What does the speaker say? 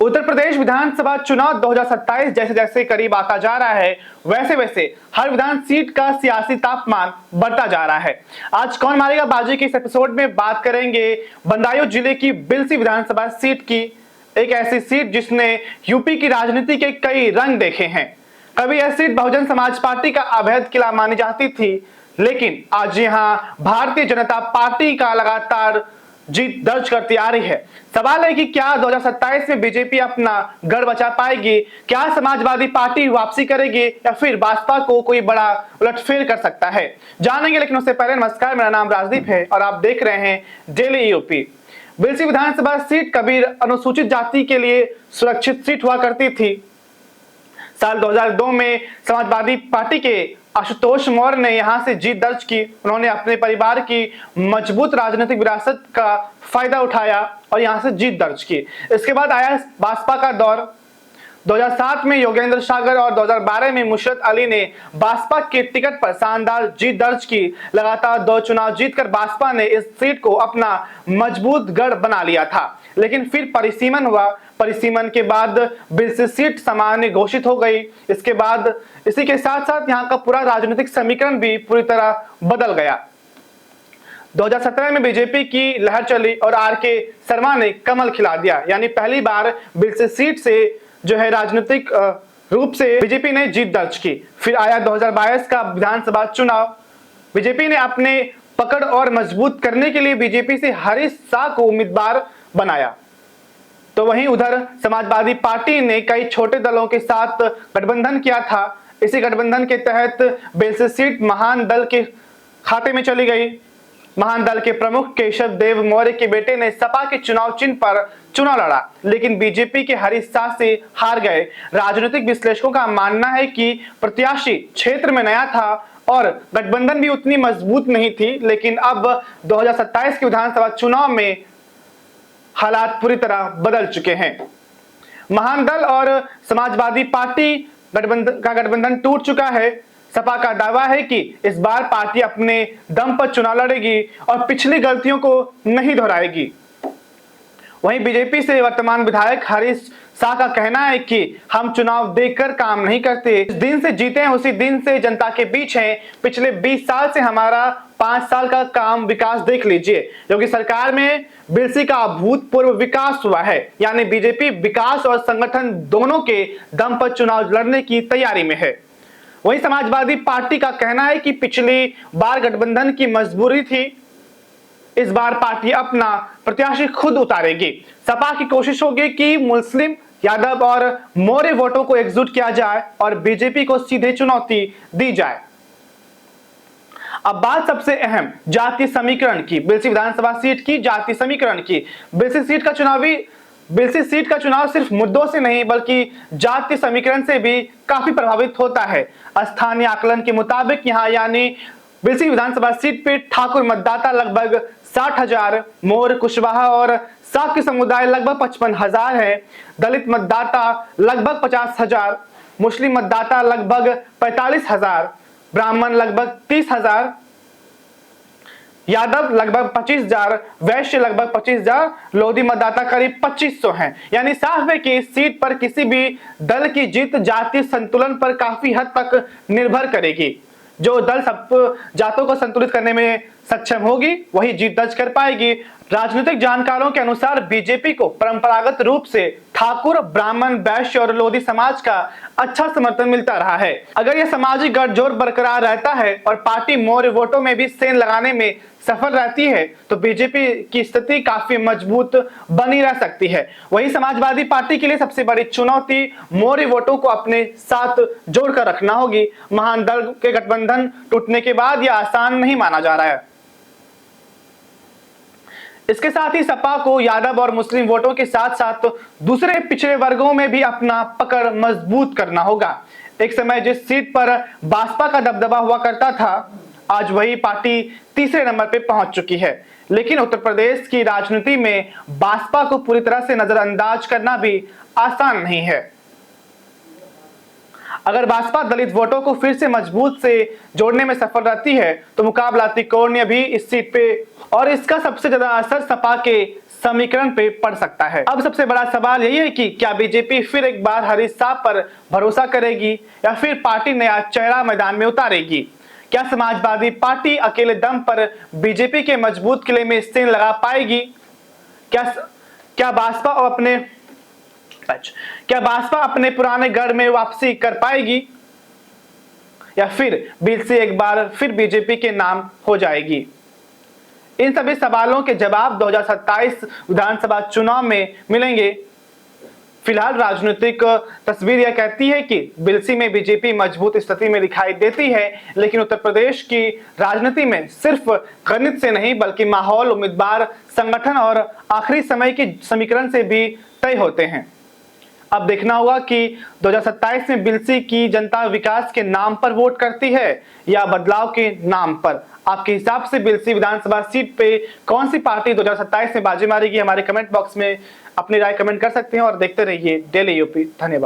उत्तर प्रदेश विधानसभा चुनाव 2027 जैसे जैसे करीब आता जा रहा है, वैसे वैसे हर विधान सीट का सियासी तापमान बढ़ता जा रहा है। आज कौन मारेगा बाजी के इस एपिसोड में बात करेंगे बदायूं जिले की बिलसी विधानसभा सीट की, एक ऐसी सीट जिसने यूपी की राजनीति के कई रंग देखे हैं। कभी यह सीट बहुजन समाज पार्टी का अवैध किला मानी जाती थी, लेकिन आज यहां भारतीय जनता पार्टी का लगातार जीत दर्ज करती आ रही है। सवाल है कि क्या 2027 में बीजेपी अपना गढ़ बचा पाएगी, क्या समाजवादी पार्टी वापसी करेगी या फिर भाजपा को कोई बड़ा उलटफेर कर सकता है, जानेंगे। लेकिन उससे पहले नमस्कार, मेरा नाम राजदीप है और आप देख रहे हैं डेली यूपी। बिलसी विधानसभा सीट कभी अनुसूचित जाति के लिए सुरक्षित सीट हुआ करती थी। साल 2002 में समाजवादी पार्टी के आशुतोष मौर्य ने यहां से जीत दर्ज की। उन्होंने अपने परिवार की मजबूत राजनीतिक विरासत का फायदा उठाया और यहां से जीत दर्ज की। इसके बाद आया भाजपा का दौर। 2007 में योगेंद्र सागर और 2012 में मुशर्रत अली ने भाजपा के टिकट पर शानदार जीत दर्ज की। लगातार 2 चुनाव जीतकर भाजपा ने इस सीट को अपना मजबूत गढ़ बना लिया था, लेकिन फिर परिसीमन हुआ। परिसीमन के बाद बिलसी सीट सामान्य घोषित हो गई। इसके बाद इसी के साथ साथ यहाँ का पूरा राजनीतिक समीकरण भी पूरी तरह बदल गया। 2017 में बीजेपी की लहर चली और आर.के. शर्मा ने कमल खिला दिया, यानी पहली बार बिलसी सीट से जो है राजनीतिक रूप से बीजेपी ने जीत दर्ज की। फिर आया 2022 का विधानसभा चुनाव। बीजेपी ने अपने पकड़ और मजबूत करने के लिए बीजेपी से हरीश शाह को उम्मीदवार बनाया, तो वहीं उधर समाजवादी पार्टी ने कई छोटे दलों के साथ गठबंधन किया था। इसी गठबंधन के तहत बिलसी सीट महान दल के खाते में चली गई। महान दल के प्रमुख केशव देव मौर्य के बेटे ने सपा के चुनाव चिन्ह पर चुनाव लड़ा, लेकिन बीजेपी के हरीश शाह से हार गए। राजनीतिक विश्लेषकों का मानना है कि प्रत्याशी क्षेत्र में नया था और गठबंधन भी उतनी मजबूत नहीं थी, लेकिन अब 2027 के विधानसभा चुनाव में हालात पूरी तरह बदल चुके हैं। महान दल और समाजवादी पार्टी गठबंधन टूट चुका है। सपा का दावा है कि इस बार पार्टी अपने दम पर चुनाव लड़ेगी और पिछली गलतियों को नहीं दोहराएगी। वहीं बीजेपी से वर्तमान विधायक हरीश शाह का कहना है कि हम चुनाव देखकर काम नहीं करते, जिस दिन से जीते हैं उसी दिन से जनता के बीच हैं। पिछले 20 साल से हमारा 5 साल का काम विकास देख लीजिए। योगी सरकार में बिलसी का अभूतपूर्व विकास हुआ है, यानी बीजेपी विकास और संगठन दोनों के दम पर चुनाव लड़ने की तैयारी में है। वहीं समाजवादी पार्टी का कहना है कि पिछली बार गठबंधन की मजबूरी थी, इस बार पार्टी अपना प्रत्याशी खुद उतारेगी। सपा की कोशिश होगी कि मुस्लिम, यादव और मौर्य वोटों को एकजुट किया जाए और बीजेपी को सीधे चुनौती दी जाए। अब बात सबसे अहम जातीय समीकरण की, बिलसी विधानसभा सीट की जातीय समीकरण की। बिलसी सीट का चुनाव सिर्फ मुद्दों से नहीं बल्कि जातीय समीकरण से भी काफी प्रभावित होता है। स्थानीय आकलन के मुताबिक यहाँ यानी बिलसी विधानसभा सीट पे ठाकुर मतदाता लगभग 60,000, मौर्य, कुशवाहा और शाक्य समुदाय लगभग 55,000 है। दलित मतदाता लगभग 50,000, मुस्लिम मतदाता लगभग 45,000, ब्राह्मण लगभग 30,000, यादव लगभग 25,000, वैश्य लगभग 25,000, लोधी मतदाता करीब 2,500 हैं। यानी साफ है कि इस सीट पर किसी भी दल की जीत जातीय संतुलन पर काफी हद तक निर्भर करेगी। जो दल सब जातों को संतुलित करने में सक्षम होगी वही जीत दर्ज कर पाएगी। राजनीतिक जानकारों के अनुसार बीजेपी को परंपरागत रूप से ठाकुर, ब्राह्मण, वैश्य और लोधी समाज का अच्छा समर्थन मिलता रहा है। अगर यह सामाजिक गठजोड़ बरकरार रहता है और पार्टी मौर्य वोटों में भी सेंध लगाने में सफल रहती है तो बीजेपी की स्थिति काफी मजबूत बनी रह सकती है। वही समाजवादी पार्टी के लिए सबसे बड़ी चुनौती मौर्य वोटों को अपने साथ जोड़कर रखना होगी। महान दल के गठबंधन टूटने के बाद यह आसान नहीं माना जा रहा है। इसके साथ ही सपा को यादव और मुस्लिम वोटों के साथ साथ दूसरे पिछड़े वर्गों में भी अपना पकड़ मजबूत करना होगा। एक समय जिस सीट पर भाजपा का दबदबा हुआ करता था, आज वही पार्टी तीसरे नंबर पे पहुंच चुकी है। लेकिन उत्तर प्रदेश की राजनीति में भाजपा को पूरी तरह से नजरअंदाज करना भी आसान नहीं है। अगर भाजपा दलित वोटों को फिर से मजबूत से जोड़ने में सफल रहती है तो मुकाबला त्रिकोणीय भी इस सीट पे, और इसका सबसे ज्यादा असर सपा के समीकरण पे पड़ सकता है। अब सबसे बड़ा सवाल यही है कि क्या बीजेपी फिर एक बार हरीश साहब पर भरोसा करेगी या फिर पार्टी नया चेहरा मैदान में उतारेगी? क्या समाजवादी पार्टी अकेले दम पर बीजेपी के मजबूत किले में सेंध लगा पाएगी? क्या बासपा अपने पुराने गढ़ में वापसी कर पाएगी या फिर बीजेपी एक बार फिर बीजेपी के नाम हो जाएगी? इन सभी सवालों के जवाब 2027 विधानसभा चुनाव में मिलेंगे। फिलहाल राजनीतिक तस्वीर यह कहती है कि बिलसी में बीजेपी मजबूत स्थिति में दिखाई देती है, लेकिन उत्तर प्रदेश की राजनीति में सिर्फ गणित से नहीं बल्कि माहौल, उम्मीदवार, संगठन और आखिरी समय के समीकरण से भी तय होते हैं। अब देखना होगा कि 2027 में बिलसी की जनता विकास के नाम पर वोट करती है या बदलाव के नाम पर। आपके हिसाब से बिलसी विधानसभा सीट पे कौन सी पार्टी 2027 में बाजी मारेगी? हमारे कमेंट बॉक्स में अपनी राय कमेंट कर सकते हैं और देखते रहिए डेली यूपी। धन्यवाद।